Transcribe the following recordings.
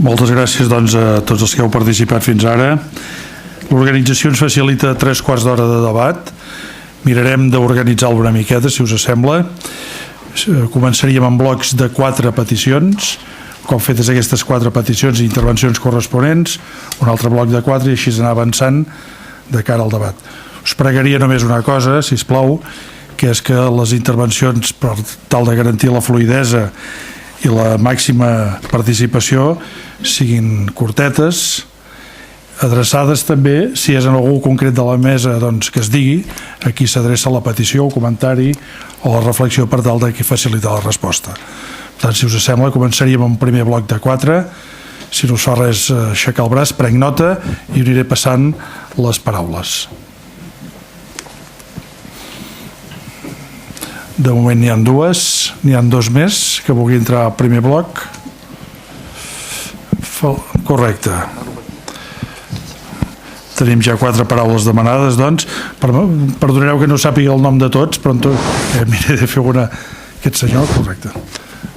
Moltes gràcies doncs, a tots els que heu participat fins ara. L'organització ens facilita 3 quarts d'hora de debat. Mirarem d'organitzar-lo una miqueta, si us sembla. Començaríem amb blocs de 4 peticions, com fetes aquestes 4 peticions i intervencions corresponents, un altre bloc de 4 i així anar avançant de cara al debat. Us pregaria només una cosa, si us plau, que és que les intervencions, per tal de garantir la fluïdesa i la màxima participació, siguin curtetes, adreçades també, si és en algú concret de la mesa, doncs que es digui a qui s'adreça la petició, el comentari o la reflexió per tal de facilitar la resposta. Per tant, si us sembla, començaríem amb un primer bloc de 4. Si no us fa res aixecar el braç, prenc nota i aniré passant les paraules. De moment n'hi ha 2, n'hi ha 2 més que vulgui entrar al primer bloc. Correcte. Tenim ja 4 paraules demanades, doncs. Perdoneu que no sàpiga el nom de tots, però miraré de fer una... Aquest senyor, correcte.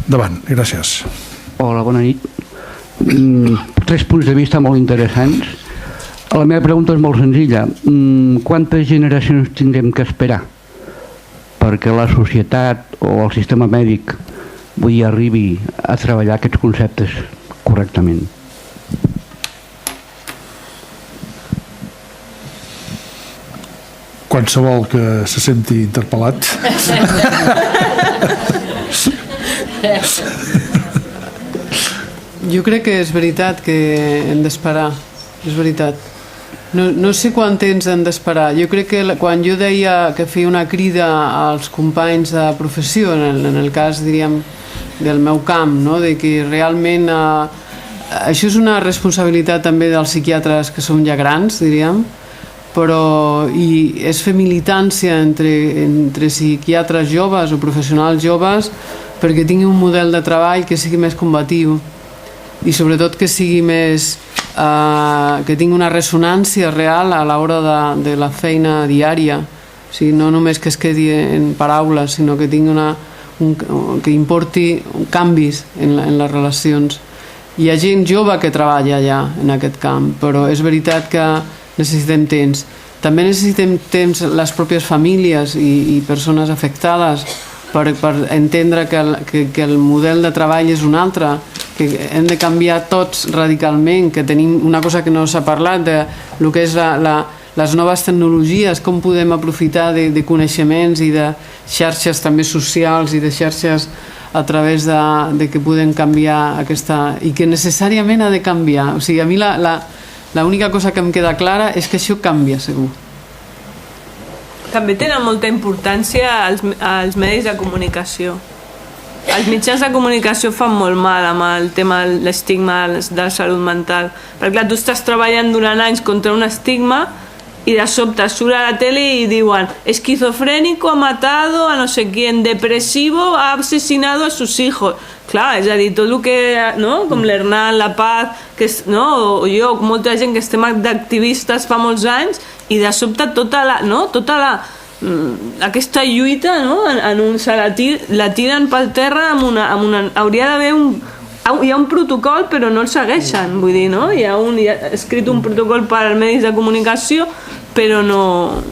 Endavant, gràcies. Hola, bona nit. 3 punts de vista molt interessants. La meva pregunta és molt senzilla. Quantes generacions tindrem que esperar perquè la societat o el sistema mèdic arribi a treballar aquests conceptes correctament? Qualsevol que se senti interpel·lat. Jo crec que és veritat que hem d'esperar, és veritat. No sé quant temps hem d'esperar. Jo crec que quan jo deia que feia una crida als companys de professió, en el cas, diríem, del meu camp, no? De que realment això és una responsabilitat també dels psiquiatres que som ja grans, diríem, però i és fer militància entre psiquiatres joves o professionals joves perquè tingui un model de treball que sigui més combatiu i sobretot que sigui més que tingui una ressonància real a l'hora de la feina diària, o sigui, no només que es quedi en paraules, sinó que tingui que importi canvis en les relacions. Hi ha gent jove que treballa ja en aquest camp, però és veritat que necessitem temps. També necessitem temps les pròpies famílies i persones afectades per entendre que el model de treball és un altre, que hem de canviar tots radicalment, que tenim una cosa que no s'ha parlat de lo que és les noves tecnologies, com podem aprofitar de coneixements i de xarxes també socials i de xarxes a través de que podem canviar aquesta... i que necessàriament ha de canviar. O sigui, a mi l'única cosa que em queda clara és que això canvia, segur. També tenen molta importància els medis de comunicació. Els mitjans de comunicació fan molt mal amb el tema de l'estigma de la salut mental. Perquè clar, tu estàs treballant durant anys contra un estigma y de sobte surt a la tele y diuen esquizofrénico ha matado a no sé quién, depresivo ha asesinado a sus hijos. Clar, és a dir, tot el que, no? Com l'Hernán, la Paz, que és, no? O jo, molta gent que estem d'activistes fa molts anys i de sobte tota la aquesta lluita, no? La tiren pel terra amb una hauria d'haver hi ha un protocol però no el segueixen, vull dir, no? Hi ha escrit un protocol per als medis de comunicació però no...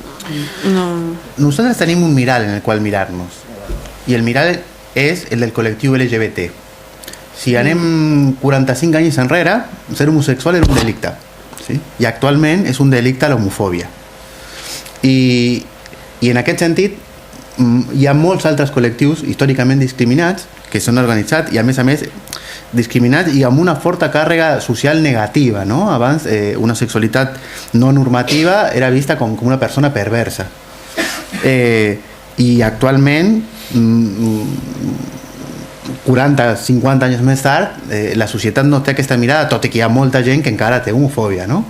Nosotros tenemos un miral en el cual mirarnos y el miral és el del col·lectiu LGBT. Si anem 45 anys enrere, ser homosexual era un delicte, sí? I actualment és un delicte l'homofòbia. I en aquest sentit hi ha molts altres col·lectius històricament discriminats que són organitzats i a més discriminats i amb una forta càrrega social negativa, no? Abans una sexualitat no normativa era vista com una persona perversa i actualment 40-50 anys més tard la societat no té aquesta mirada, tot i que hi ha molta gent que encara té homofòbia, no?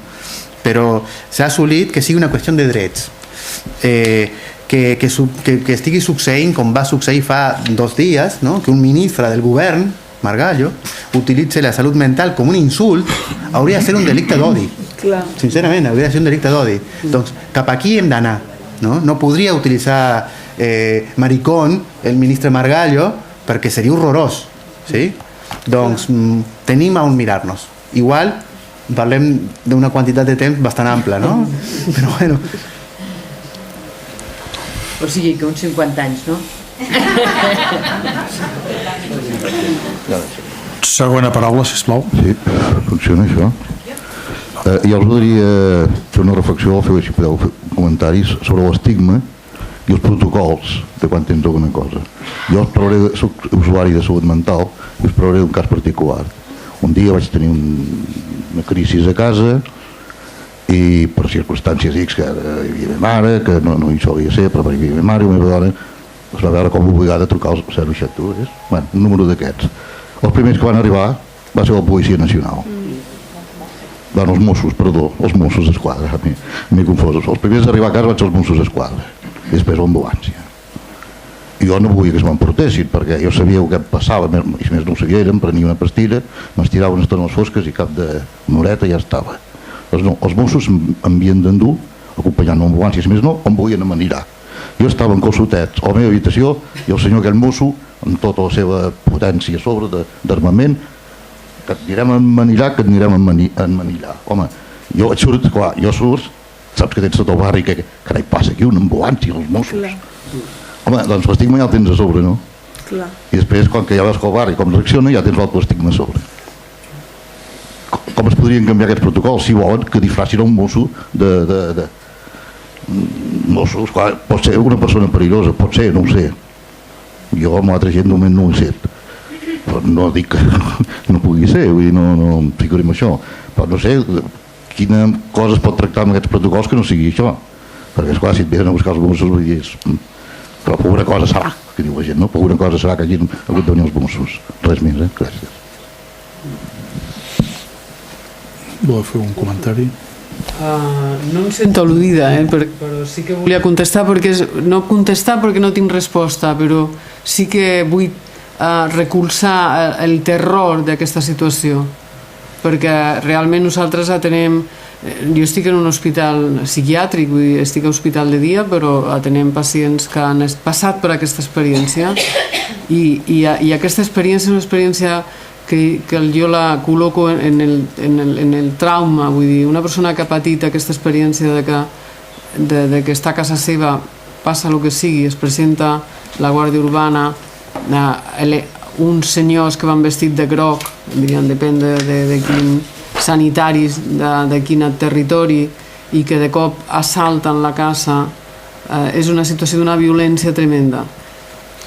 Però s'ha assolit que sigui una qüestió de drets, que estigui succeint com va succeir fa 2 dies, no? Que un ministre del govern, Margallo, utilitzi la salut mental com un insult, hauria de ser un delicte d'odi. Sincerament, hauria de ser un delicte d'odi. Doncs cap aquí hem d'anar, no? No podria utilitzar maricón el ministre Margallo perquè seria horrorós, sí? Doncs tenim on mirar-nos. Igual parlem d'una quantitat de temps bastant ampla, no? Però bueno. O sigui que uns 50 anys, no? Segona paraula, sisplau. Sí, funciona això. Jo els voldria fer una reflexió, si podeu fer comentaris sobre l'estigma i els protocols de quan tens alguna cosa. Jo soc usuari de salut mental i us parlaré d'un cas particular. Un dia vaig tenir una crisi a casa i per circumstàncies X, que hi havia meva mare, que no hi solia ser, però hi havia meva mare i la meva dona es va veure com obligada a trucar al 061, bueno, un número d'aquests. Els primers que van arribar va ser la Policia Nacional. Bueno, els Mossos d'Esquadra, m'he confós. Els primers a arribar a casa van ser els Mossos d'Esquadra i després l'ambulància. I jo no volia que es m'emportessin perquè jo sabia el que em passava, i si més no ho sabia, em prenia una pastilla, m'estirava una estona a les fosques i cap d'una horeta ja estava. No, els Mossos m'havien d'endur, acompanyant l'ambulància, si més no, on volien amanirar. Jo estava en calçotets a la meva habitació i el senyor aquell mosso, amb tota la seva potència a sobre d'armament, que et anirem a emmanillar, que et anirem a emmanillar. Home, jo et surt, clar, saps que tens tot el barri, que carai passa aquí, una ambulància, els Mossos. Clar. Home, doncs l'estigma ja el tens a sobre, no? Clar. I després, quan que ja veus que el barri com reacciona, ja tens l'altre estigma a sobre. Com es podrien canviar aquests protocols? Si volen que disfracin un mosso de Mossos, clar, pot ser una persona perillosa, pot ser, no ho sé. Jo amb l'altra gent només no ho sé. Però no dic que no pugui ser, vull dir, no em ficaré en això. Però no sé quina cosa es pot tractar amb aquests protocols que no sigui això. Perquè, esclar, si et venen a buscar els Mossos, vull dir, però per alguna cosa serà, que diu la gent, no? Per alguna cosa serà que hagin hagut de venir els Mossos. Res més, gràcies. Voleu fer un comentari? No em sento al·ludida, però sí que volia contestar no contestar perquè no tinc resposta, però sí que vull recolzar el terror d'aquesta situació, perquè realment nosaltres atenem, jo estic en un hospital psiquiàtric, vull dir, estic a hospital de dia, però atenem pacients que han passat per aquesta experiència i aquesta experiència és una experiència que jo la col·loco en el trauma, vull dir, una persona que ha patit aquesta experiència de que està a casa seva, passa el que sigui, es presenta la Guàrdia Urbana, uns senyors que van vestit de groc, depèn de quin sanitaris, de quin territori, i que de cop assalten la casa, és una situació d'una violència tremenda.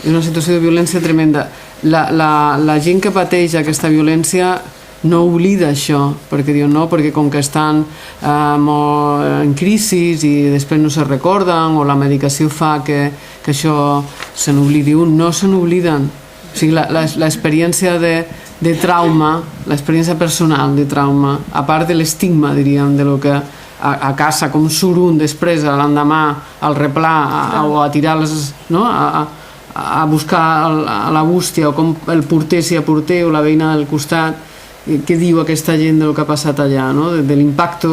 És una situació de violència tremenda. La gent que pateix aquesta violència no oblida això, perquè diuen no, perquè com que estan en crisi i després no se recorden o la medicació fa que això se n'oblidi un, no se n'obliden. O sigui, l'experiència de trauma, l'experiència personal de trauma, a part de l'estigma, diríem, de lo que a casa com surt un després, l'endemà, al replà o a tirar les... a buscar a la bústia, o com el porter, si hi ha porter, o la veïna del costat, què diu aquesta gent del que ha passat allà, de l'impacte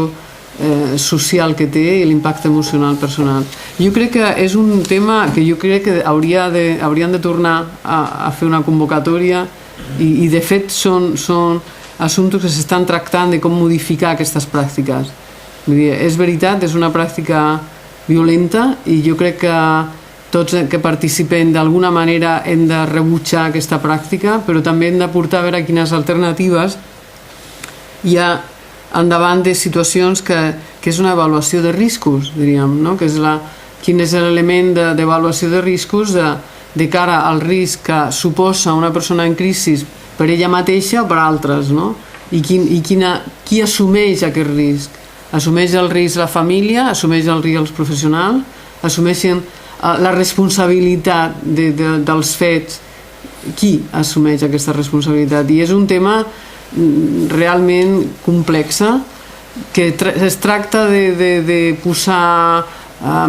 social que té i l'impacte emocional personal. Jo crec que és un tema que jo crec que haurien de tornar a fer una convocatòria i de fet són assumptes que s'estan tractant de com modificar aquestes pràctiques. Vull dir, és veritat, és una pràctica violenta i jo crec que tots que participem d'alguna manera hem de rebutjar aquesta pràctica, però també hem de portar a veure quines alternatives hi ha endavant de situacions que és una avaluació de riscos, diríem, que és quin és l'element d'avaluació de riscos de cara al risc que suposa una persona en crisi per ella mateixa o per altres, i qui assumeix aquest risc. Assumeix el risc la família, assumeix el risc els professionals, assumeixen la responsabilitat dels fets, qui assumeix aquesta responsabilitat? I és un tema realment complex que es tracta de posar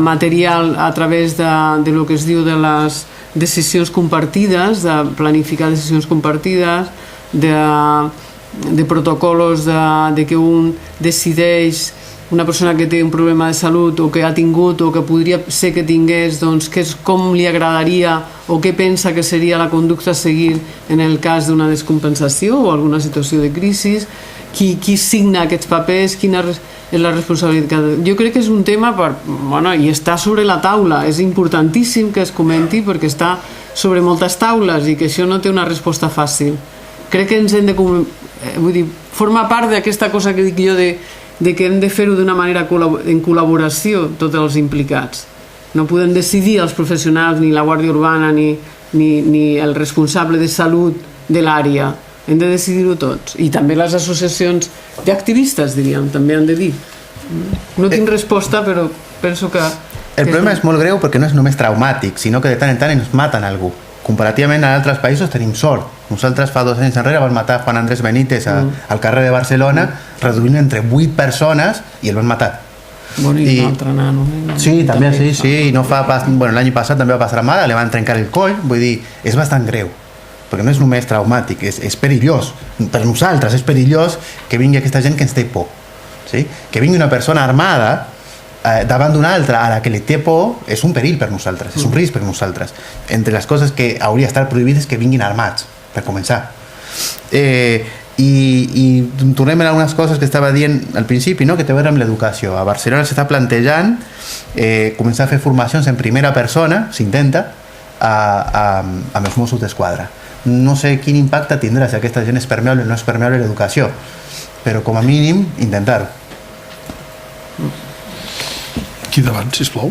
material a través de lo que es diu de les decisions compartides, de planificar decisions compartides, de protocols de que un decideix una persona que té un problema de salut o que ha tingut o que podria ser que tingués, doncs, com li agradaria o què pensa que seria la conducta a seguir en el cas d'una descompensació o alguna situació de crisi, qui signa aquests papers, quina és la responsabilitat. Jo crec que és un tema i està sobre la taula, és importantíssim que es comenti perquè està sobre moltes taules i que això no té una resposta fàcil. Crec que ens hem de... Vull dir, forma part d'aquesta cosa que dic jo de que hem de fer-ho d'una manera en col·laboració tots els implicats. No podem decidir els professionals, ni la Guàrdia Urbana, ni el responsable de salut de l'àrea. Hem de decidir-ho tots. I també les associacions d'activistes, diríem, també han de dir. No tinc resposta, però penso que... El problema és molt greu perquè no és només traumàtic, sinó que de tant en tant ens maten algú. Comparativament a altres països tenim sort. Nosaltres fa 2 anys enrere vam matar Juan Andrés Benítez al carrer de Barcelona, reduint entre 8 persones i el van matar. Bueno, i un altre nano. Sí, també, sí. I no fa pas... Bueno, l'any passat també va passar a Mada, li van trencar el coll, vull dir, és bastant greu. Perquè no és només traumàtic, és perillós. Per nosaltres és perillós que vingui aquesta gent que ens té por. Sí? Que vingui una persona armada davant d'una altra a la que li té por és un perill per nosaltres, és un risc per nosaltres. Entre les coses que hauria d'estar prohibides que vinguin armats, per començar. I tornem a algunes coses que estava dient al principi, no? Que té a veure amb l'educació. A Barcelona s'està plantejant començar a fer formacions en primera persona, s'intenta, amb els Mossos d'Esquadra. No sé quin impacte tindrà si aquesta gent és permeable o no és permeable a l'educació, però com a mínim intentar-ho. Aquí davant, sisplau.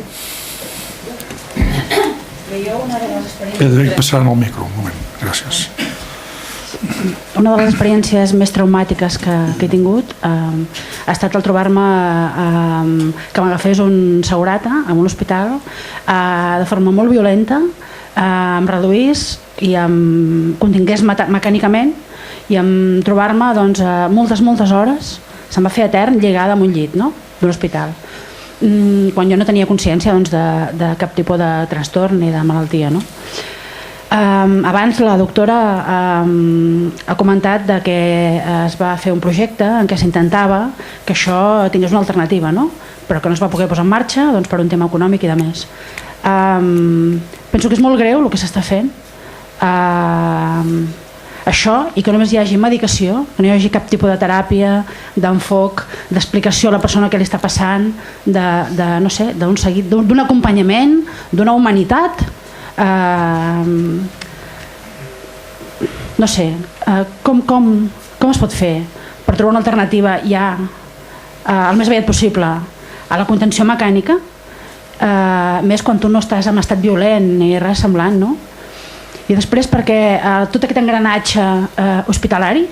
Passaran el micro, un moment. Gràcies. Una de les experiències més traumàtiques que he tingut ha estat el trobar-me que m'agafés un segurata en un hospital de forma molt violenta, em reduís i em contingués mecànicament i em trobar-me moltes hores, se'm va fer etern lligada a un llit d'un hospital, quan jo no tenia consciència de cap tipus de trastorn ni de malaltia. Abans la doctora ha comentat que es va fer un projecte en què s'intentava que això tingués una alternativa, però que no es va poder posar en marxa per un tema econòmic i de més. Penso que és molt greu el que s'està fent, això, i que només hi hagi medicació, que no hi hagi cap tipus de teràpia, d'enfoc, d'explicació a la persona que li està passant, no sé, d'un seguit, d'un acompanyament, d'una humanitat. No sé, com es pot fer per trobar una alternativa ja el més aviat possible a la contenció mecànica, més quan tu no estàs en estat violent ni res semblant, no? I després perquè tot aquest engranatge hospitalari,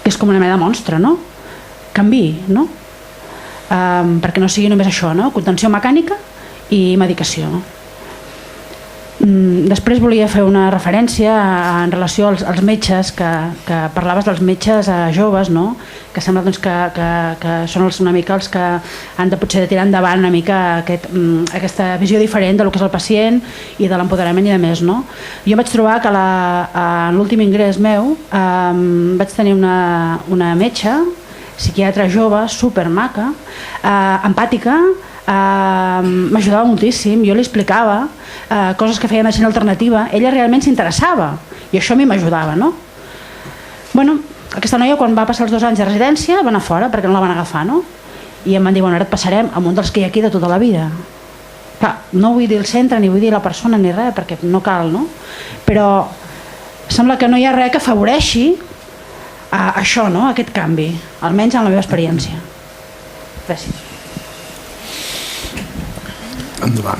que és com una mena de monstre, canviï, perquè no sigui només això, contenció mecànica i medicació. Després volia fer una referència en relació als metges, que parlaves dels metges joves, que sembla que són una mica els que han de potser tirar endavant una mica aquesta visió diferent del que és el pacient i de l'empoderament i de més. Jo vaig trobar que en l'últim ingrés meu vaig tenir una metge, psiquiatra jove, supermaca, empàtica, m'ajudava moltíssim, jo li explicava coses que feia medicina alternativa, ella realment s'interessava i això a mi m'ajudava. Bueno, aquesta noia quan va passar els 2 anys de residència va anar fora perquè no la van agafar, i em van dir, ara et passarem a un dels que hi ha aquí de tota la vida. Clar, no vull dir el centre ni vull dir la persona ni res perquè no cal, però sembla que no hi ha res que afavoreixi això, aquest canvi, almenys en la meva experiència. Gràcies. Endavant.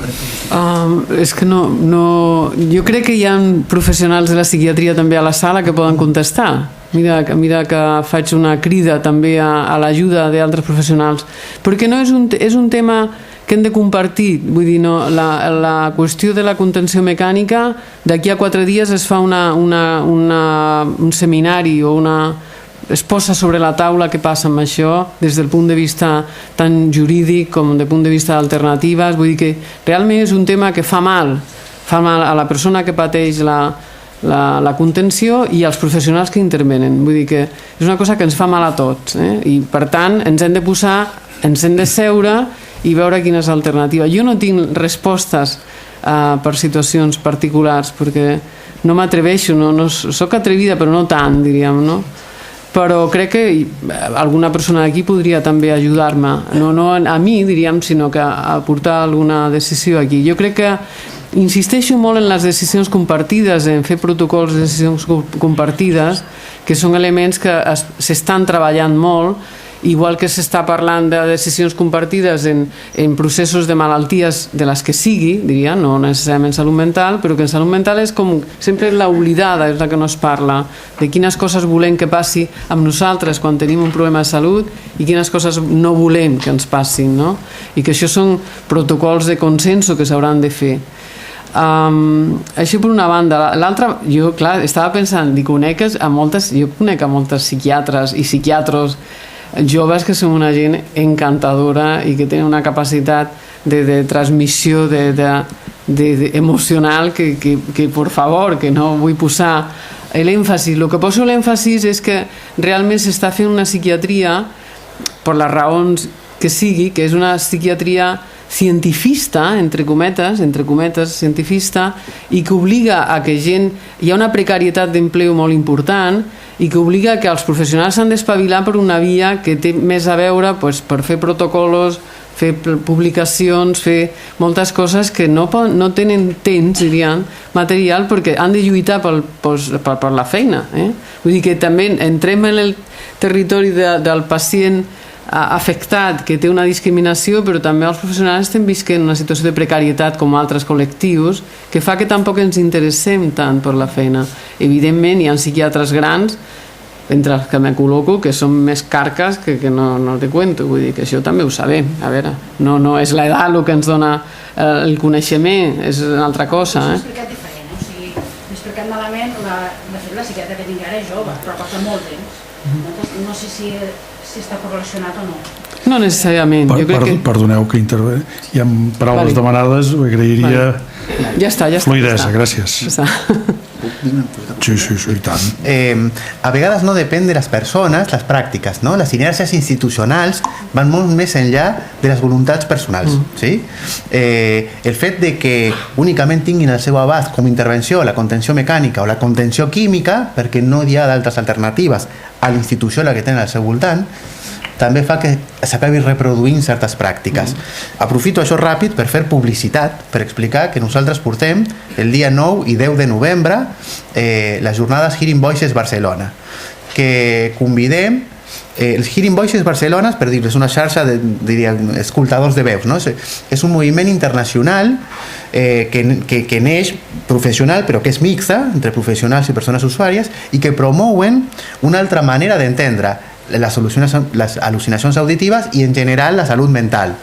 És que jo crec que hi ha professionals de la psiquiatria també a la sala que poden contestar. Mira que faig una crida també a l'ajuda d'altres professionals, perquè no és un tema que hem de compartir. Vull dir, la qüestió de la contenció mecànica, d'aquí a 4 dies es fa un seminari o es posa sobre la taula què passa amb això des del punt de vista tant jurídic com del punt de vista d'alternatives. Vull dir que realment és un tema que fa mal a la persona que pateix la contenció i els professionals que intervenen. Vull dir que és una cosa que ens fa mal a tots, i per tant ens hem de posar, ens hem de seure i veure quina és l'alternativa. Jo no tinc respostes per situacions particulars perquè no m'atreveixo, soc atrevida però no tant, diríem, no? Però crec que alguna persona d'aquí podria també ajudar-me, no a mi, diríem, sinó que a portar alguna decisió aquí. Jo crec que insisteixo molt en les decisions compartides, en fer protocols de decisions compartides, que són elements que s'estan treballant molt, igual que s'està parlant de decisions compartides en processos de malalties de les que sigui, diria, no necessàriament salut mental, però que en salut mental és com sempre l'oblidada, és la que no es parla, de quines coses volem que passi amb nosaltres quan tenim un problema de salut i quines coses no volem que ens passin, no? I que això són protocols de consenso que s'hauran de fer. Això per una banda. L'altra, jo clar, estava pensant, jo conec a moltes psiquiatres i psiquiatros joves que són una gent encantadora i que tenen una capacitat de transmissió emocional que per favor, que no vull posar l'èmfasi. El que poso l'èmfasi és que realment s'està fent una psiquiatria per les raons que sigui, que és una psiquiatria cientifista, entre cometes, cientifista, i que obliga a que hi ha una precarietat d'empleo molt important i que obliga que els professionals s'han d'espavilar per una via que té més a veure per fer protocols, fer publicacions, fer moltes coses que no tenen temps, diríem, material, perquè han de lluitar per la feina. Vull dir que també entrem en el territori del pacient afectat, que té una discriminació, però també els professionals estem visquent una situació de precarietat com altres col·lectius que fa que tampoc ens interessem tant per la feina. Evidentment hi ha psiquiatres grans entre els que me col·loco que són més carques que no te cuento, vull dir que això també ho sabem. A veure, no és l'edat el que ens dona el coneixement, és una altra cosa. M'he explicat diferent, o sigui, m'he explicat malament, de fet la psiquiatra que tinc ara és jove, però porta molt temps. No sé si està correlacionat o no. No necessàriament. Perdoneu que intervé. Hi ha paraules demanades, ho agrairia. Ja està. Fluidesa, gràcies. Sí, i tant. A vegades no depèn de les persones, les pràctiques, no? Les inèrcies institucionals van molt més enllà de les voluntats personals. Sí? El fet de que únicament tinguin al seu abast com a intervenció la contenció mecànica o la contenció química, perquè no hi ha d'altres alternatives a la institució la que tenen al seu voltant, també fa que s'acabi reproduint certes pràctiques. Aprofito això ràpid per fer publicitat, per explicar que nosaltres portem el dia 9 i 10 de novembre les jornades Hearing Voices Barcelona, que convidem els Hearing Voices Barcelona, per dir, és una xarxa d'escoltadors de veus, no? És un moviment internacional que neix professional però que és mixta entre professionals i persones usuàries i que promouen una altra manera d'entendre les al·lucinacions auditives i en general la salut mental,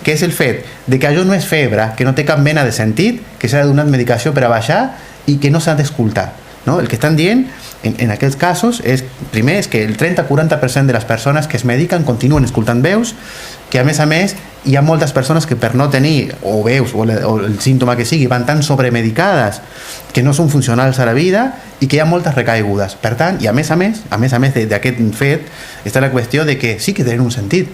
que és el fet de que això no és febre, que no té cap mena de sentit, que s'ha donat medicació per a baixar i que no s'ha d'escoltar, no? El que estan dient en aquests casos és, primer, és que el 30-40% de les persones que es mediquen continuen escoltant veus, que a més hi ha moltes persones que per no tenir o veus o el símptoma que sigui van tan sobremedicades que no són funcionals a la vida i que hi ha moltes recaigudes. Per tant, i a més d'aquest fet està la qüestió de que sí que tenen un sentit,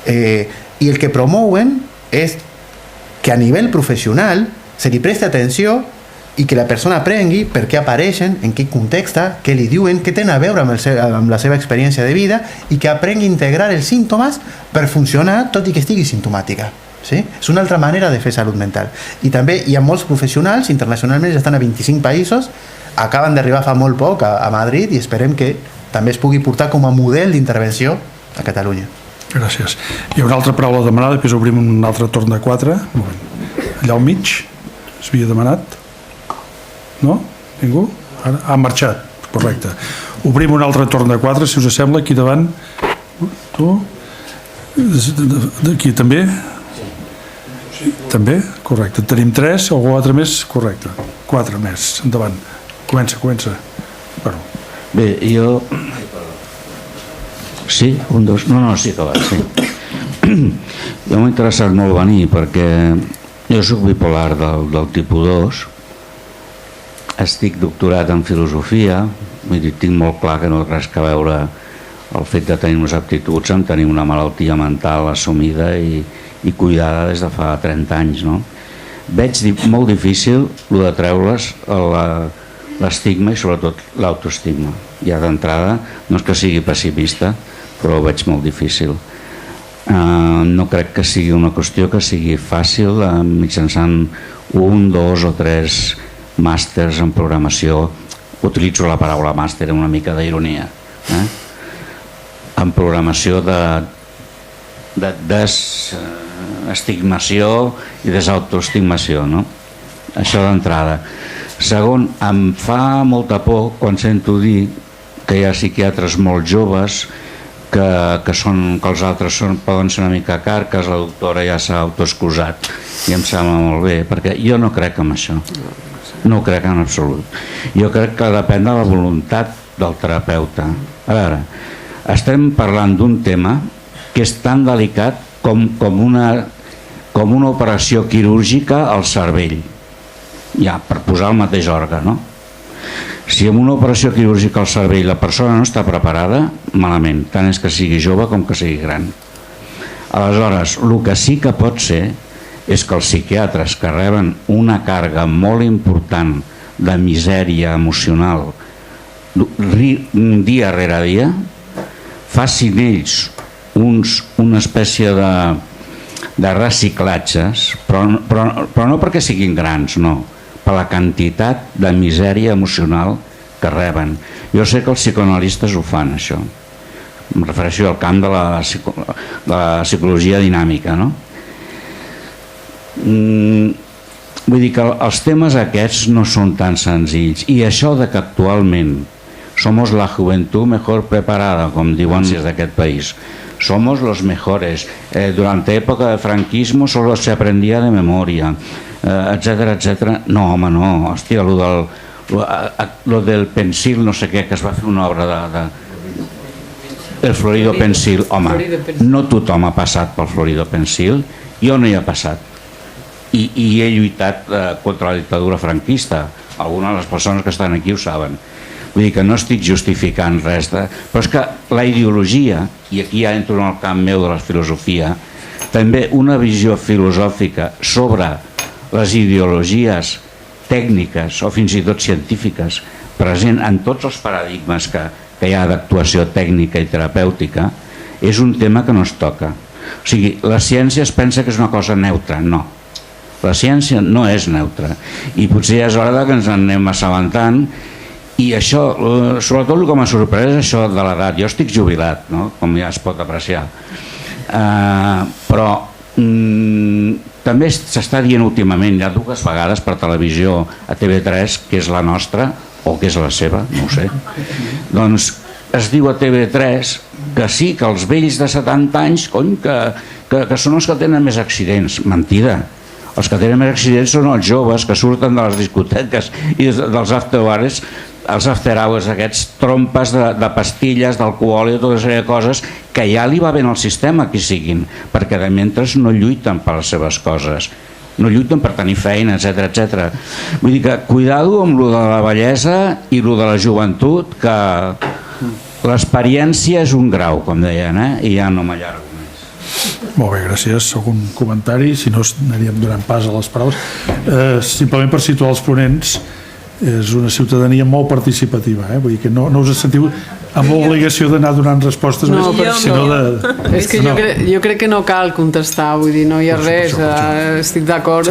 i el que promouen és que a nivell professional se li presti atenció i que la persona aprengui per què apareixen, en quin context, què li diuen, què tenen a veure amb la seva experiència de vida i que aprengui a integrar els símptomes per funcionar tot i que estigui simptomàtica. Sí? És una altra manera de fer salut mental. I també hi ha molts professionals, internacionalment ja estan a 25 països, acaben d'arribar fa molt poc a Madrid i esperem que també es pugui portar com a model d'intervenció a Catalunya. Gràcies. Hi ha una altra paraula demanada, després obrim un altre torn de 4. Allà al mig es havia demanat. No? Ningú? Ara? Ha marxat, correcte. Obrim un altre torn de 4, si us sembla, aquí davant. Tu? D'aquí també? També? Correcte. Tenim 3, algú altre més? Correcte. 4 més. Endavant. Comença. Bueno. Bé, jo... Sí? Un, dos... No, sí que va, sí. Jo m'ha interessat molt venir perquè jo soc bipolar del tipus 2 estic doctorat en filosofia, vull dir, tinc molt clar que no té res a veure el fet de tenir unes aptituds amb tenir una malaltia mental assumida i cuidada des de fa 30 anys, no? Veig molt difícil el de treure's l'estigma i sobretot l'autoestigma. Ja d'entrada, no és que sigui pessimista, però ho veig molt difícil. No crec que sigui una qüestió que sigui fàcil mitjançant 1, 2 o 3 màsters en programació. Utilitzo la paraula màster amb una mica d'ironia, en programació de desestigmació i desautoestimació, no? Això d'entrada. Segon, em fa molta por quan sento dir que hi ha psiquiatres molt joves que els altres poden ser una mica carques, la doctora ja s'ha autoexcusat i em sembla molt bé, perquè jo no crec en això, no ho crec en absolut. Jo crec que depèn de la voluntat del terapeuta. A veure, estem parlant d'un tema que és tan delicat com una operació quirúrgica al cervell, ja, per posar el mateix òrgan, no? Si en una operació quirúrgica al cervell la persona no està preparada, malament, tant és que sigui jove com que sigui gran. Aleshores, el que sí que pot ser és que els psiquiatres que reben una càrrega molt important de misèria emocional dia rere dia, facin ells una espècie de reciclatges, però no perquè siguin grans, no, per la quantitat de misèria emocional que reben. Jo sé que els psicoanalistes ho fan, això. Em refereixo al camp de la psicologia dinàmica, no? Vull dir que els temes aquests no són tan senzills, i això de que actualment somos la juventud mejor preparada, com diuen d'aquest país, somos los mejores, durante época de franquismo solo se aprendía de memoria, etcètera, etcètera. No, home, no, hòstia, lo del pensil, no sé què, que es va fer una obra el Florido Pensil. Home, no tothom ha passat pel Florido Pensil, jo no hi he passat, i he lluitat contra la dictadura franquista. Algunes de les persones que estan aquí ho saben. Vull dir que no estic justificant res, però és que la ideologia, i aquí ja entro en el camp meu de la filosofia, també una visió filosòfica sobre les ideologies tècniques o fins i tot científiques present en tots els paradigmes que hi ha d'actuació tècnica i terapèutica, és un tema que no es toca. O sigui, la ciència es pensa que és una cosa neutra. No, la ciència no és neutra, i potser és hora que ens en anem assabentant. I això, sobretot el que m'ha sorprès és això de l'edat. Jo estic jubilat, no? Com ja es pot apreciar, però també s'està dient últimament, ja 2 vegades per televisió a TV3, que és la nostra o que és la seva, no ho sé, doncs es diu a TV3 que sí, que els vells de 70 anys, cony, que són els que tenen més accidents. Mentida. Els que tenen més accidents són els joves que surten de les discoteques i dels after-hours, els after-hours, aquests trompes de pastilles, d'alcohol i tota una sèrie de coses que ja li va bé al sistema que siguin, perquè de mentre no lluiten per les seves coses, no lluiten per tenir feina, etcètera, etcètera. Vull dir que cuidado amb lo de la bellesa i lo de la joventut, que l'experiència és un grau, com deien, i ja no m'allargo més. Molt bé, gràcies. Segon comentari, si no anaríem donant pas a les paraules. Simplement per situar els ponents, és una ciutadania molt participativa, vull dir que no us sentiu amb l'obligació d'anar donant respostes, sinó de... És que jo crec que no cal contestar, vull dir, no hi ha res, estic d'acord.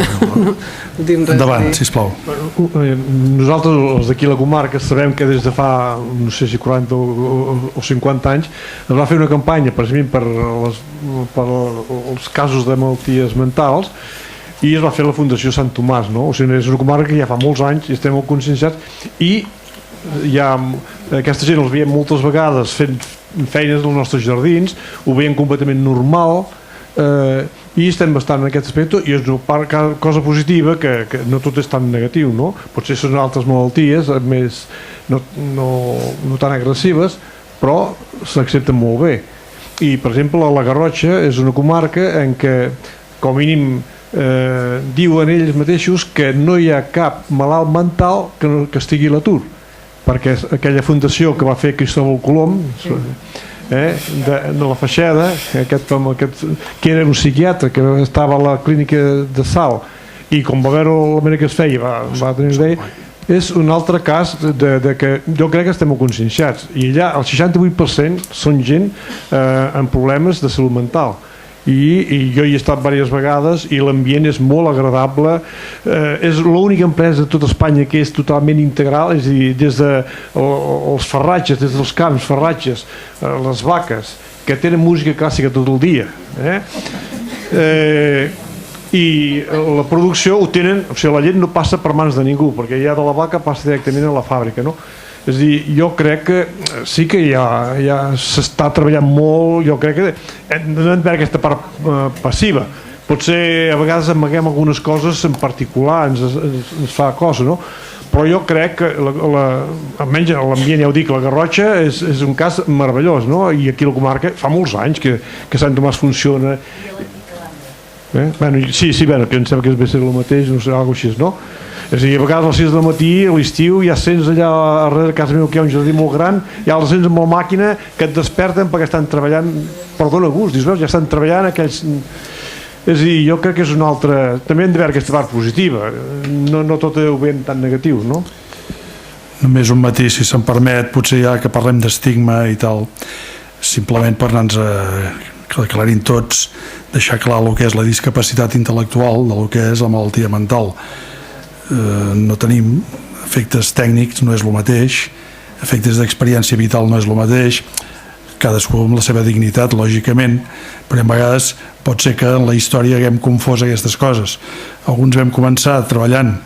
Endavant, sisplau. Nosaltres, els d'aquí a la comarca, sabem que des de fa, no sé si 40 o 50 anys, es va fer una campanya precisament per els casos de malalties mentals, i es va fer la Fundació Sant Tomàs, no? O sigui, és una comarca que ja fa molts anys i estem molt conscienciats, i ja aquesta gent els veiem moltes vegades fent feines als nostres jardins, ho veiem completament normal, i estem bastant en aquest aspecte, i és una cosa positiva, que no tot és tan negatiu, no? Potser són altres malalties més no tan agressives, però s'accepten molt bé. I per exemple la Garrotxa és una comarca en què com a mínim diuen ells mateixos que no hi ha cap malalt mental que estigui a l'atur, perquè aquella fundació que va fer Cristóbal Colom, de la Feixeda, que era un psiquiatre que estava a la clínica de Salt, i com va veure la manera que es feia va tenir una idea. És un altre cas que jo crec que estem conscienciats, i allà el 68% són gent amb problemes de salut mental, i jo hi he estat diverses vegades i l'ambient és molt agradable. És l'única empresa de tota Espanya que és totalment integral, és a dir, des dels ferratges, des dels camps, ferratges, les vaques, que tenen música clàssica tot el dia, i la producció ho tenen, o sigui, la llet no passa per mans de ningú, perquè ja de la vaca passa directament a la fàbrica, no? És a dir, jo crec que sí que ja s'està treballant molt, jo crec que hem de veure aquesta part passiva. Potser a vegades amaguem algunes coses en particular, ens fa cosa, no? Però jo crec que almenys l'ambient, ja ho dic, la Garrotxa és un cas meravellós, no? I aquí a la comarca fa molts anys que Sant Tomàs funciona. Sí, que em sembla que és el mateix, no sé, alguna cosa així, no? És a dir, a vegades a les 6 del matí, a l'estiu, ja sents allà darrere de casa meva que hi ha un jardí molt gran, ja els sents amb la màquina que et desperten perquè estan treballant, però dona gust, dius, veus, ja estan treballant aquells... És a dir, jo crec que és una altra... També hem de veure aquesta part positiva, no tot ho veiem tan negatiu, no? Només un matí, si se'm permet, potser ja que parlem d'estigma i tal, simplement per anar-nos aclarint tots, deixar clar el que és la discapacitat intel·lectual del que és la malaltia mental. No tenim efectes tècnics, no és el mateix, efectes d'experiència vital no és el mateix, cadascú amb la seva dignitat, lògicament, però a vegades pot ser que en la història haguem confós aquestes coses. Alguns vam començar treballant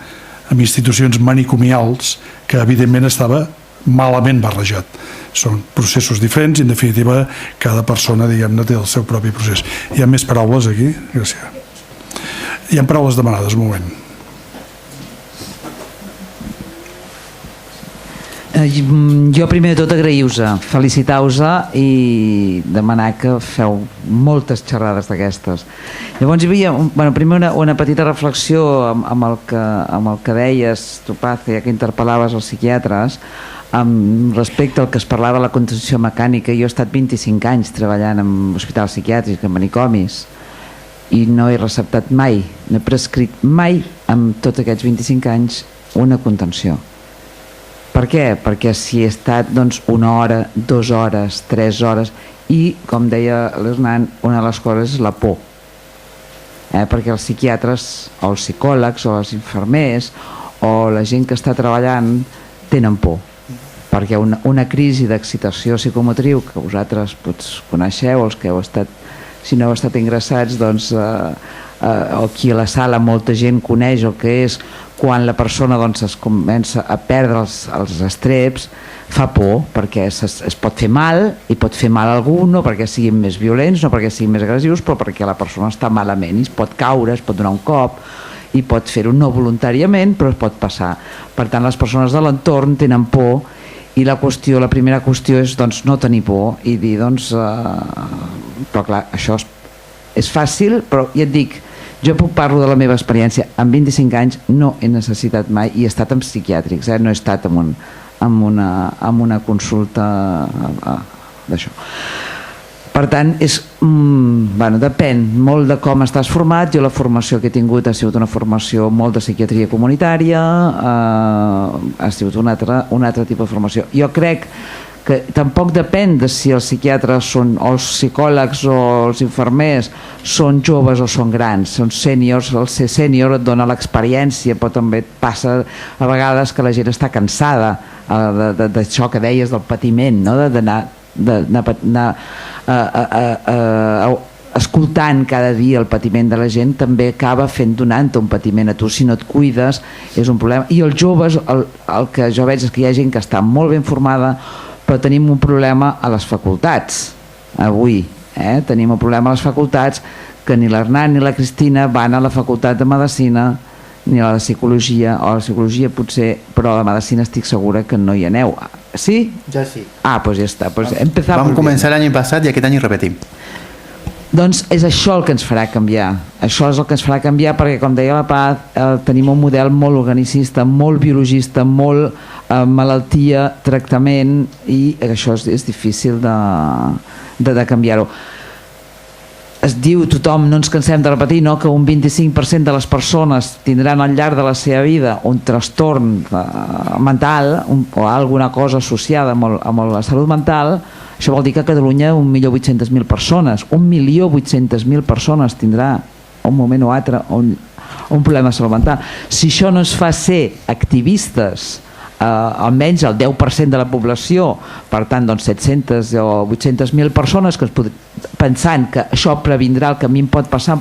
en institucions manicomials que evidentment estava malament barrejat. Són processos diferents i en definitiva cada persona, diguem-ne, té el seu propi procés. Hi ha més paraules aquí? Gràcies. Hi ha paraules demanades, un moment. Jo primer de tot agrair-vos, felicitar-vos i demanar que feu moltes xerrades d'aquestes. Llavors hi havia primer una petita reflexió amb el que deies, tu Paz, ja que interpel·laves els psiquiatres, respecte al que es parlava de la contenció mecànica. Jo he estat 25 anys treballant en hospitals psiquiàtrics, en manicomis, i no he receptat mai, no he prescrit mai en tots aquests 25 anys una contenció. Per què? Perquè si he estat una hora, 2 hores, 3 hores, i com deia l'Hernán, una de les coses és la por, perquè els psiquiatres o els psicòlegs o els infermers o la gent que està treballant tenen por, perquè una crisi d'excitació psicomotriu que vosaltres coneixeu, els que heu estat, si no heu estat ingressats, o aquí a la sala molta gent coneix el que és quan la persona es comença a perdre els estreps, fa por, perquè es pot fer mal, i pot fer mal a algú, no perquè siguin més violents, no perquè siguin més agressius, però perquè la persona està malament i es pot caure, es pot donar un cop, i pot fer-ho no voluntàriament, però es pot passar. Per tant, les persones de l'entorn tenen por, i la primera qüestió és no tenir por i dir, però clar, això és fàcil, però ja et dic, jo puc parlo de la meva experiència. En 25 anys no he necessitat mai, i he estat en psiquiàtrics, no he estat en una consulta d'això. Per tant, depèn molt de com estàs format. Jo la formació que he tingut ha sigut una formació molt de psiquiatria comunitària, ha sigut un altre tipus de formació. Jo crec que tampoc depèn de si els psiquiatres són, o els psicòlegs o els infermers són joves o són grans, són sèniors. El ser sènior et dona l'experiència, però també et passa a vegades que la gent està cansada d'això que deies del patiment, d'anar escoltant cada dia el patiment de la gent, també acaba donant-te un patiment a tu. Si no et cuides és un problema. I els joves, el que jo veig és que hi ha gent que està molt ben formada, però tenim un problema a les facultats avui, tenim un problema a les facultats que ni l'Hernán ni la Cristina van a la facultat de Medicina ni a la de Psicologia, o a la Psicologia potser, però a la Medicina estic segura que no hi aneu. ¿Sí? Ja sí. Pues ja està. Vam començar l'any passat i aquest any repetim. Doncs és això el que ens farà canviar. Això és el que ens farà canviar perquè, com deia la Paz, tenim un model molt organicista, molt biologista, molt malaltia, tractament, i això és difícil de canviar-ho. Es diu, tothom, no ens cansem de repetir, no, que un 25% de les persones tindran al llarg de la seva vida un trastorn mental o alguna cosa associada amb la salut mental. Això vol dir que a Catalunya 1.800.000 persones, 1.800.000 persones tindrà un moment o altre un problema de salut mental. Si això no ens fa ser activistes, almenys el 10% de la població, per tant 700 o 800.000 persones pensant que això previndrà el que a mi em pot passar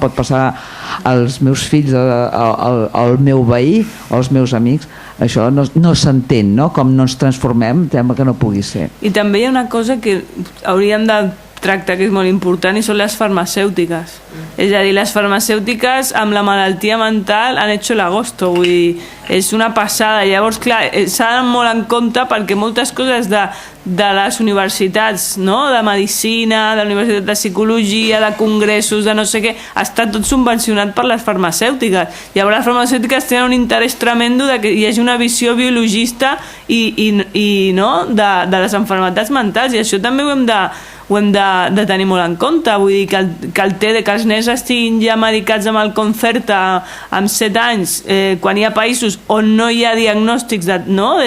als meus fills, al meu veí, als meus amics, això no s'entén, no? Com no ens transformem, sembla que no pugui ser. I també hi ha una cosa que hauríem de tractar, que és molt important, i són les farmacèutiques. És a dir, les farmacèutiques amb la malaltia mental han hecho el agosto, vull dir, és una passada. Llavors, clar, s'ha d'anar molt en compte perquè moltes coses de les universitats, no? De medicina, de la Universitat de Psicologia, de congressos, de no sé què, està tot subvencionat per les farmacèutiques. Llavors les farmacèutiques tenen un interès tremendo de que hi hagi una visió biologista no? de les malalties mentals, i això també ho hem de tenir molt en compte. Vull dir que els nens estiguin ja medicats amb el Concerta amb 7 anys, quan hi ha països on no hi ha diagnòstics de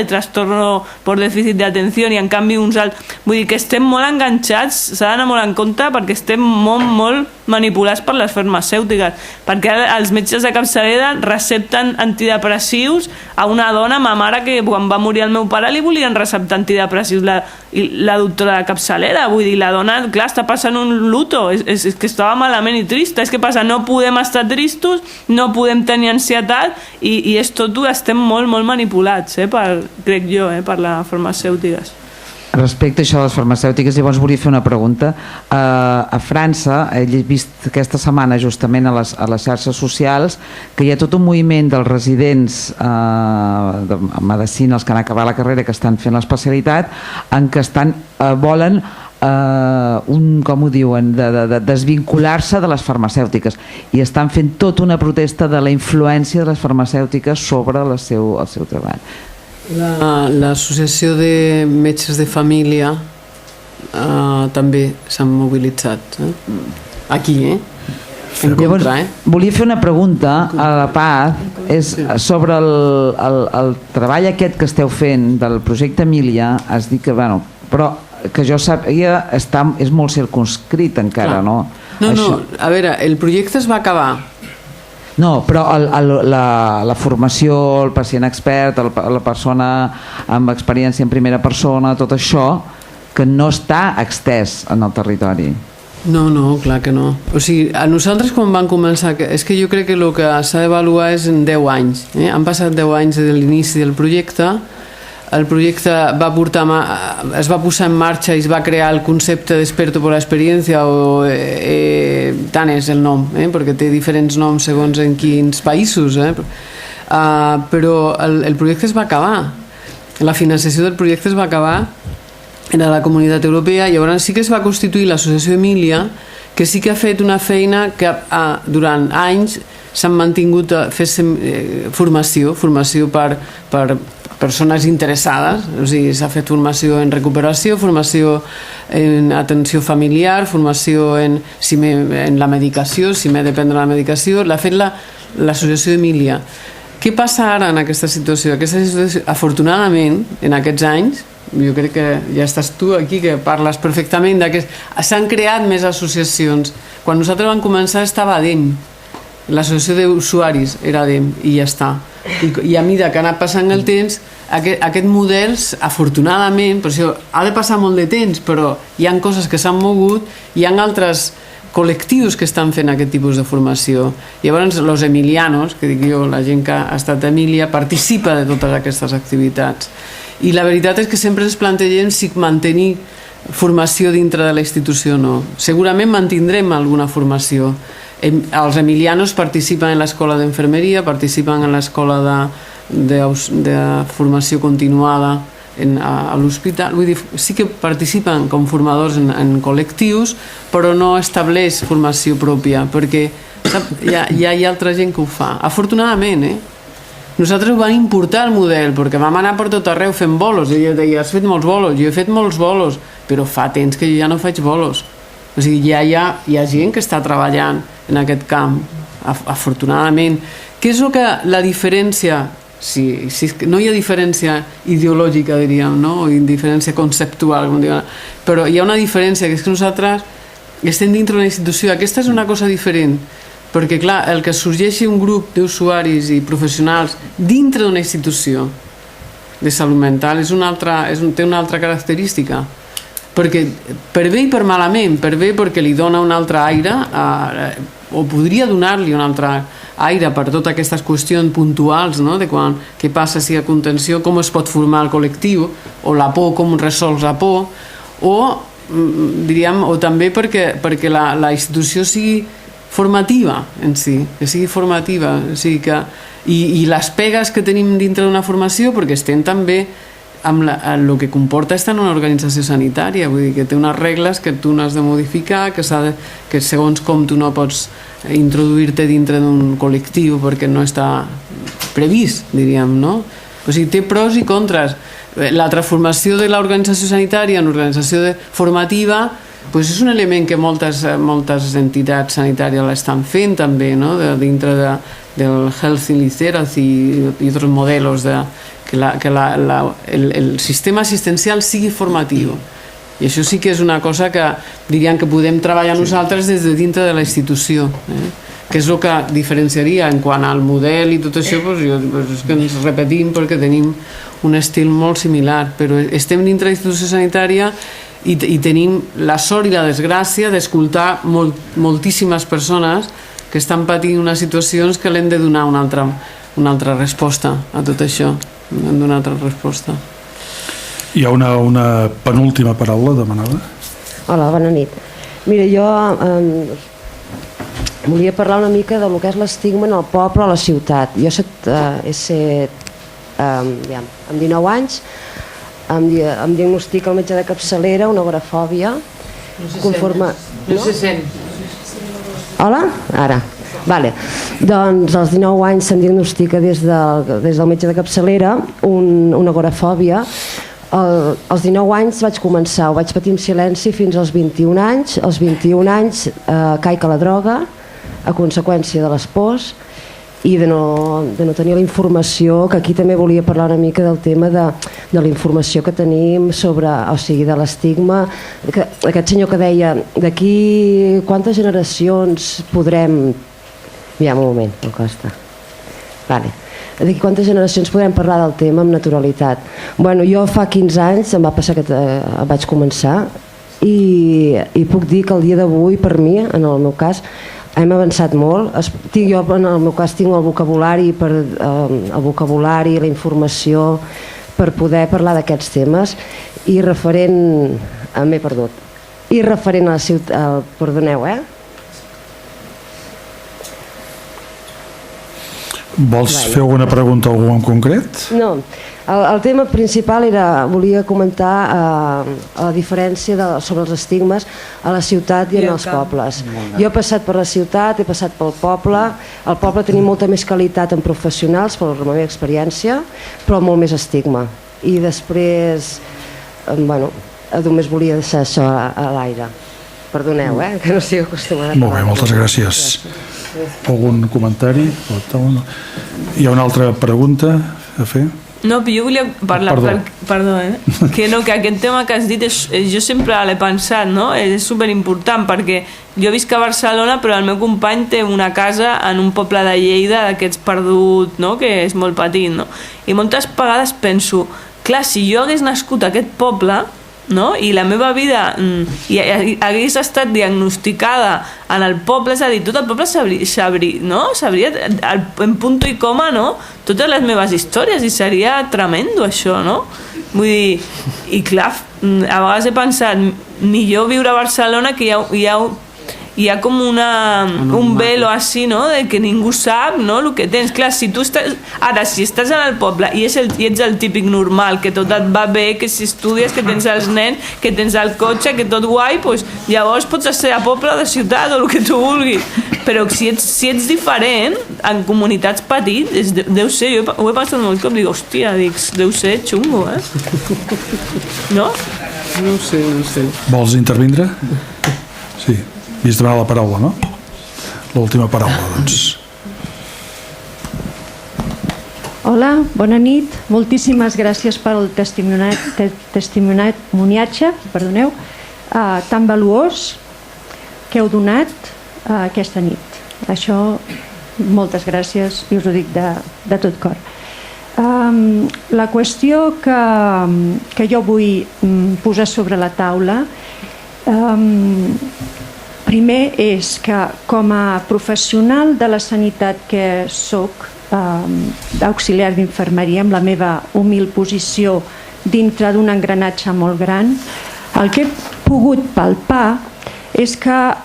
trastorno per dèficit d'atenció, i en canvi uns altres. Vull dir que estem molt enganxats, s'ha d'anar molt en compte perquè estem molt manipulats per les farmacèutiques, perquè els metges de capçalera recepten antidepressius a una dona, ma mare, que quan va morir el meu pare li volien receptar antidepressius la doctora de capçalera. Vull dir, la dona, clar, està passant un luto, és que estava malament i trista. És que passa, no podem estar tristos, no podem tenir ansietat, i és tot, estem molt manipulats, crec jo, per les farmacèutiques. Respecte a això de les farmacèutiques, llavors volia fer una pregunta. A França, he vist aquesta setmana justament a les xarxes socials que hi ha tot un moviment dels residents de medicina, els que han acabat la carrera, que estan fent l'especialitat, en què volen com ho diuen, de desvincular-se de les farmacèutiques, i estan fent tota una protesta de la influència de les farmacèutiques sobre el seu treball. L'associació de metges de família també s'han mobilitzat aquí, Llavors, volia fer una pregunta a la Paz, és sobre el treball aquest que esteu fent del projecte Emília. Has dit que, però que jo sàpiga és molt circumscrit encara, no? No, a veure, el projecte es va acabar. No, però la formació, el pacient expert, la persona amb experiència en primera persona, tot això, que no està extès en el territori. No, clar que no. O sigui, a nosaltres quan vam començar, és que jo crec que el que s'ha d'avaluar és en 10 anys. Han passat 10 anys de l'inici del projecte. El projecte es va posar en marxa i es va crear el concepte d'experto per l'experiència, tant és el nom, perquè té diferents noms segons en quins països, però el projecte es va acabar. La finançació del projecte es va acabar en la Comunitat Europea, i llavors sí que es va constituir l'associació Emília, que sí que ha fet una feina que durant anys s'han mantingut fent formació per persones interessades. O sigui, s'ha fet formació en recuperació, formació en atenció familiar, formació en la medicació, si m'he de prendre la medicació. L'ha fet l'associació Emília. Què passa ara en aquesta situació? Afortunadament, en aquests anys, jo crec que ja estàs tu aquí, que parles perfectament, s'han creat més associacions. Quan nosaltres vam començar estava ADEM, l'associació d'usuaris era ADEM, i ja està. I a mesura que ha anat passant el temps, aquest model, afortunadament, per això ha de passar molt de temps, però hi ha coses que s'han mogut, hi ha altres col·lectius que estan fent aquest tipus de formació. Llavors, els emilianos, que dic jo, la gent que ha estat a Emília, participa de totes aquestes activitats. I la veritat és que sempre ens plantegem si mantenir formació dintre de la institució o no. Segurament mantindrem alguna formació. Els emilianos participen en l'escola d'infermeria, participen en l'escola de formació continuada a l'hospital, vull dir, sí que participen com formadors en col·lectius, però no estableix formació pròpia, perquè hi ha altra gent que ho fa. Afortunadament, nosaltres ho vam importar el model, perquè vam anar per tot arreu fent bolos, i ella deia, has fet molts bolos, jo he fet molts bolos, però fa temps que jo ja no faig bolos. O sigui, ja hi ha gent que està treballant en aquest camp, afortunadament. Què és el que la diferència, si no hi ha diferència ideològica, diríem, no? O diferència conceptual, com diuen, però hi ha una diferència, que és que nosaltres estem dintre d'una institució. Aquesta és una cosa diferent, perquè clar, el que sorgeixi un grup d'usuaris i professionals dintre d'una institució de salut mental té una altra característica, perquè per bé i per malament, per bé perquè li dona un altre aire, o podria donar-li un altre aire per totes aquestes qüestions puntuals, no? De què passa si hi ha contenció, com es pot formar el col·lectiu, o la por, com resols la por, o diríem, o també perquè la institució sigui formativa en si, que sigui formativa, o sigui que, i les pegues que tenim dintre d'una formació, perquè estem també amb el que comporta estar en una organització sanitària, vull dir que té unes regles que tu no has de modificar, que segons com tu no pots introduir-te dintre d'un col·lectiu perquè no està previst, diríem, no? O sigui, té pros i contres. La transformació de l'organització sanitària en organització formativa és un element que moltes entitats sanitàries l'estan fent també, no? Dintre del Healthy Literacy i altres models que el sistema assistencial sigui formatiu. I això sí que és una cosa que diríem que podem treballar nosaltres des de dintre de la institució, que és el que diferenciaria en quant al model i tot això, és que ens repetim perquè tenim un estil molt similar, però estem dintre de la institució sanitària i tenim la sort i la desgràcia d'escoltar moltíssimes persones que estan patint unes situacions que l'hem de donar una altra resposta a tot això. Hem de donar una altra resposta. Hi ha una penúltima paraula demanada. Hola, bona nit. Mira, jo volia parlar una mica del que és l'estigma en el poble o la ciutat. Jo he set amb 19 anys, em diagnostica el metge de capçalera una agorafòbia. No se sent. Hola? Ara. Vale. Doncs als 19 anys se'm diagnostica des del metge de capçalera una agorafòbia. Als 19 anys vaig començar, ho vaig patir en silenci fins als 21 anys. Als 21 anys caic a la droga a conseqüència de les pors i de no tenir la informació, que aquí també volia parlar una mica del tema de la informació que tenim sobre, o sigui, de l'estigma. Aquest senyor que deia, d'aquí quantes generacions podrem... Mira, un moment, no costa. Vale. D'aquí quantes generacions podrem parlar del tema amb naturalitat? Bueno, jo fa 15 anys em va passar que vaig començar i puc dir que el dia d'avui, per mi, en el meu cas, hem avançat molt. Jo en el meu cas tinc el vocabulari, la informació per poder parlar d'aquests temes i referent... M'he perdut. I referent a la ciutat... Perdoneu, Vols fer alguna pregunta a algú en concret? No, el tema principal volia comentar la diferència sobre els estigmes a la ciutat i en els pobles. Jo he passat per la ciutat, he passat pel poble. Al poble tenim molta més qualitat en professionals, per la meva experiència, però molt més estigma. I després, només volia deixar això a l'aire. Perdoneu, que no estic acostumada. Molt bé, moltes gràcies. Algun comentari? Hi ha una altra pregunta a fer? No, però jo volia parlar... Perdó, que aquest tema que has dit jo sempre l'he pensat, no? És superimportant perquè jo visc a Barcelona però el meu company té una casa en un poble de Lleida d'aquests perdut, no? Que és molt petit, no? I moltes vegades penso, clar, si jo hagués nascut a aquest poble, no? I la meva vida hagués estat diagnosticada en el poble, és a dir, tot el poble sabria en punto i coma, no? Totes les meves històries, i seria tremendo això, no? Vull dir, i clar, a vegades he pensat millor viure a Barcelona, que hi hi ha com un velo així, no?, de que ningú sap, no?, el que tens. Clar, si tu estàs... Ara, si estàs en el poble i ets el típic normal, que tot et va bé, que si estudies, que tens els nens, que tens el cotxe, que tot guai, doncs llavors pots ser a poble o de ciutat o el que tu vulguis. Però si ets diferent, en comunitats petites, deu ser, jo ho he pensat molt cop, dic, hòstia, deu ser xungo, no? No sé. Vols intervindre? Sí, i has demanat la paraula, no? L'última paraula, doncs. Hola, bona nit. Moltíssimes gràcies pel testimoniatge, tan valuós que heu donat aquesta nit. Això, moltes gràcies i us ho dic de tot cor. La qüestió que jo vull posar sobre la taula primer és que com a professional de la sanitat que soc, d'auxiliar d'infermeria, amb la meva humil posició dintre d'un engranatge molt gran, el que he pogut palpar és que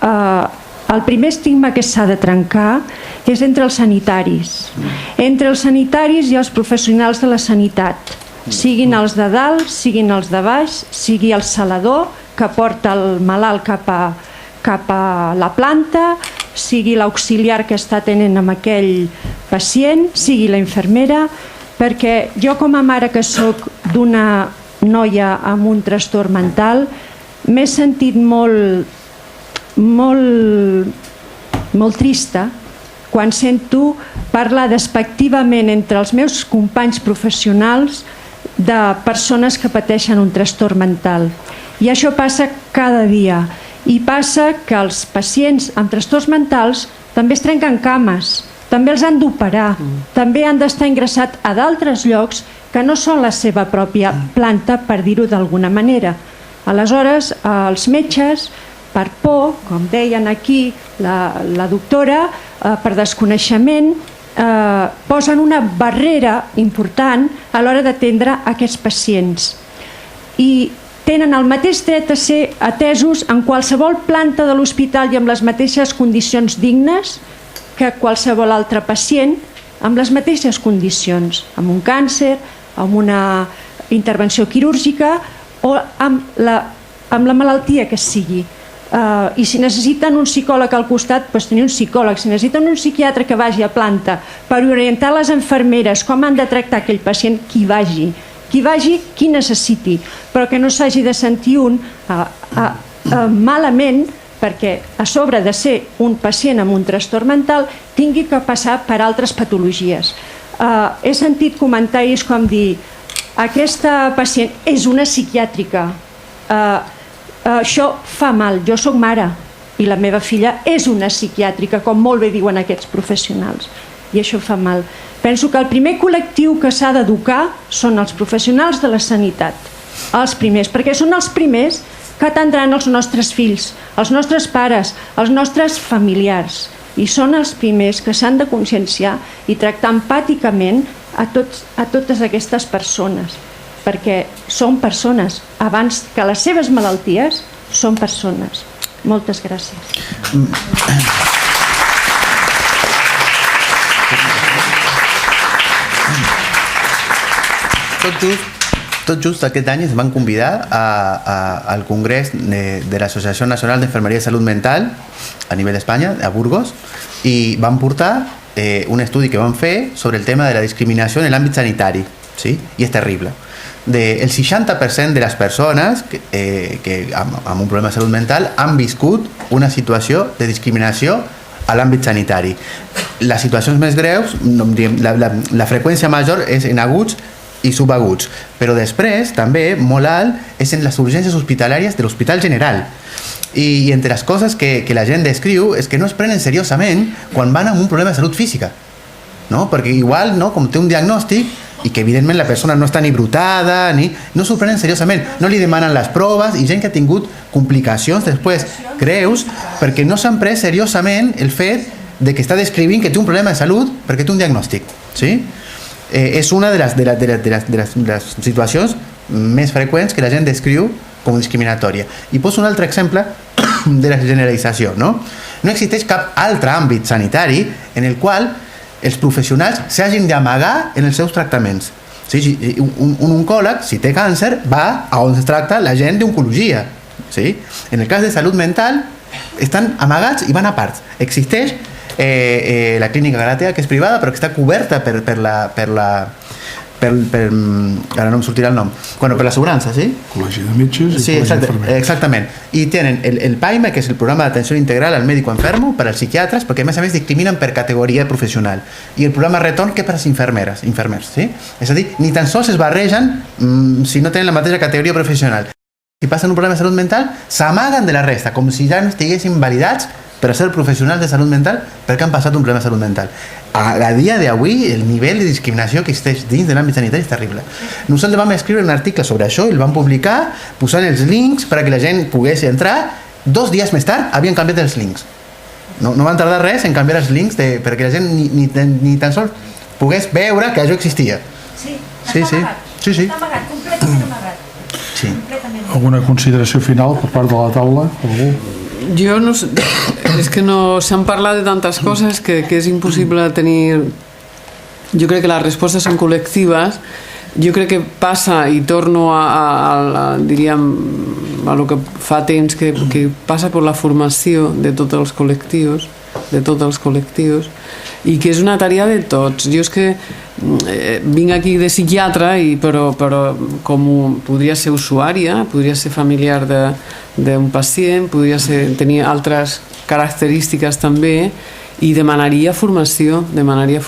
el primer estigma que s'ha de trencar és entre els sanitaris. Entre els sanitaris i els professionals de la sanitat, siguin els de dalt, siguin els de baix, sigui el salador que porta el malalt cap a la planta, sigui l'auxiliar que està atenent amb aquell pacient, sigui la infermera, perquè jo com a mare que soc d'una noia amb un trastorn mental m'he sentit molt trista quan sento parlar despectivament entre els meus companys professionals de persones que pateixen un trastorn mental. I això passa cada dia. I passa que els pacients amb trastorns mentals també es trenquen cames, també els han d'operar, també han d'estar ingressats a d'altres llocs que no són la seva pròpia planta, per dir-ho d'alguna manera. Aleshores, els metges, per por, com deien aquí la doctora, per desconeixement, posen una barrera important a l'hora d'atendre aquests pacients. I tenen el mateix dret a ser atesos en qualsevol planta de l'hospital i amb les mateixes condicions dignes que qualsevol altre pacient, amb les mateixes condicions, amb un càncer, amb una intervenció quirúrgica o amb la malaltia que sigui. I si necessiten un psicòleg al costat, doncs tenir un psicòleg. Si necessiten un psiquiatre que vagi a planta per orientar les infermeres com han de tractar aquell pacient, qui vagi, qui necessiti, però que no s'hagi de sentir malament perquè a sobre de ser un pacient amb un trastorn mental tingui que passar per altres patologies. He sentit comentaris com dir aquesta pacient és una psiquiàtrica, això fa mal, jo sóc mare i la meva filla és una psiquiàtrica, com molt bé diuen aquests professionals, i això fa mal. Penso que el primer col·lectiu que s'ha d'educar són els professionals de la sanitat, els primers, perquè són els primers que atendran els nostres fills, els nostres pares, els nostres familiars, i són els primers que s'han de conscienciar i tractar empàticament a totes aquestes persones, perquè són persones, abans que les seves malalties, són persones. Moltes gràcies. Tot just aquest any es van convidar al Congrés de l'Associació Nacional d'Infermeria i Salut Mental a nivell d'Espanya, a Burgos, i van portar un estudi que van fer sobre el tema de la discriminació en l'àmbit sanitari, ¿sí? I és terrible. El 60% de les persones que amb un problema de salut mental han viscut una situació de discriminació a l'àmbit sanitari. Les situacions més greus, la freqüència major és en aguts i subaguts, però després també molt alt és en les urgències hospitalàries de l'Hospital General. I entre les coses que la gent descriu és que no es prenen seriosament quan van amb un problema de salut física, no? Perquè igual, no, com té un diagnòstic i que evidentment la persona no està ni brutada, no s'ho prenen seriosament, no li demanen les proves, i gent que ha tingut complicacions després greus perquè no s'han pres seriosament el fet de que està descrivint que té un problema de salut perquè té un diagnòstic, sí? És una de les situacions més freqüents que la gent descriu com discriminatòria. I poso un altre exemple de la generalització. No existeix cap altre àmbit sanitari en el qual els professionals s'hagin d'amagar en els seus tractaments. Un oncòleg, si té càncer, va a on es tracta la gent d'oncologia. En el cas de salut mental, estan amagats i van a parts. Existeix la clínica Galatea, que és privada, però que està coberta per ara no em sortirà el nom, per l'assegurança, sí? Col·legi de metges i col·legi d'infermers. Exactament. I tenen el PAIME, que és el programa d'atenció integral al mèdico enfermo, per als psiquiatres, perquè a més discriminen per categoria professional. I el programa Retorn, que per als infermers, sí? És a dir, ni tan sols es barregen si no tenen la mateixa categoria professional. Si passen un problema de salut mental, s'amaguen de la resta, com si ja no estiguessin validats per a ser professionals de salut mental perquè han passat un problema de salut mental. A dia d'avui, el nivell de discriminació que existeix dins de l'àmbit sanitari és terrible. Nosaltres vam escriure un article sobre això i el vam publicar posant els links perquè la gent pogués entrar. 2 dies més tard havien canviat els links. No van tardar res en canviar els links perquè la gent ni tan sols pogués veure que això existia. Sí, està amagat, completament amagat. Alguna consideració final per part de la taula? Jo no sé, és que no s'han parlat de tantes coses que és impossible tenir. Jo crec que les respostes són col·lectives. Jo crec que passa, i torno diríem, a lo que fa temps, que passa per la formació de tots els col·lectius, i que és una tarea de tots. Jo és que vinc aquí de psiquiatra, però com podria ser usuària, podria ser familiar d'un pacient, podria tenir altres característiques també, i demanaria formació, demanaria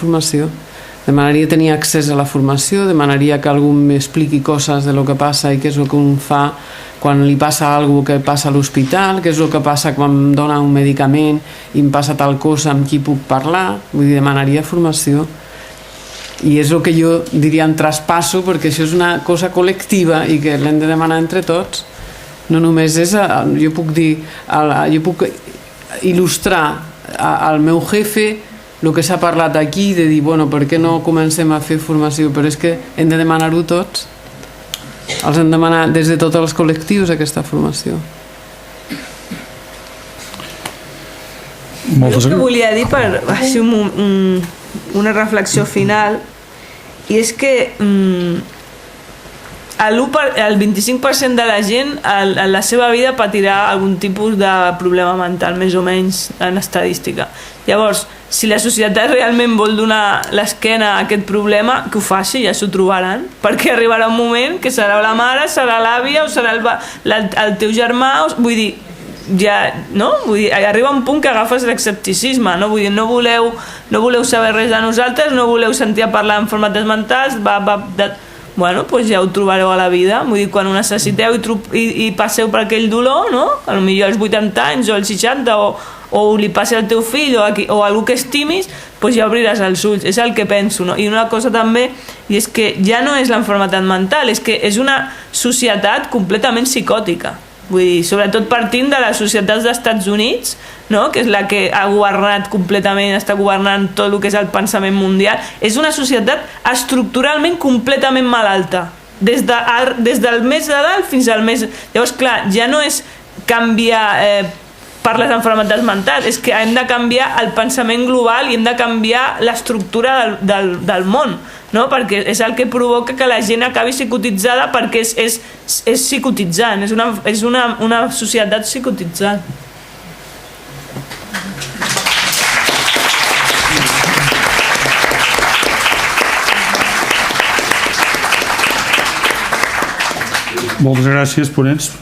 tenir accés a la formació, demanaria que algú m'expliqui coses de lo que passa i què és el que un fa quan li passa alguna cosa que passa a l'hospital, què és el que passa quan em dona un medicament i em passa tal cosa amb qui puc parlar. Vull dir, demanaria formació. I és el que jo diria en traspasso, perquè això és una cosa col·lectiva i que l'hem de demanar entre tots. No només és, jo puc il·lustrar al meu jefe el que s'ha parlat aquí, de dir, bueno, per què no comencem a fer formació? Però és que hem de demanar-ho tots. Els hem de demanar des de tots els col·lectius aquesta formació. Jo el que volia dir per així una reflexió final, i és que el 25% de la gent en la seva vida patirà algun tipus de problema mental, més o menys en estadística. Llavors, si la societat realment vol donar l'esquena a aquest problema, que ho faci, ja s'ho trobaran, perquè arribarà un moment que serà la mare, serà l'àvia o serà el teu germà, vull dir, arriba un punt que agafes l'escepticisme, no? Vull dir, no voleu saber res de nosaltres, no voleu sentir a parlar en malalties mentals, bueno, doncs ja ho trobareu a la vida. Vull dir, quan ho necessiteu i passeu per aquell dolor, no? Potser als 80 anys o als 60 o li passi al teu fill o algú que estimis, doncs ja obriràs els ulls. És el que penso, no? I una cosa també, i és que ja no és l'enfermetat mental, és que és una societat completament psicòtica. Vull dir, sobretot partint de les societats dels Estats Units, no? Que és la que ha governat completament, està governant tot el que és el pensament mundial. És una societat estructuralment completament malalta, des del més de dalt fins al més... Llavors, clar, ja no és canviar per les malalties mentals, és que hem de canviar el pensament global i hem de canviar l'estructura del món, no? Perquè és el que provoca que la gent acabi psicotitzada, perquè és psicotitzant, és una societat psicotitzant. Moltes gràcies, ponents.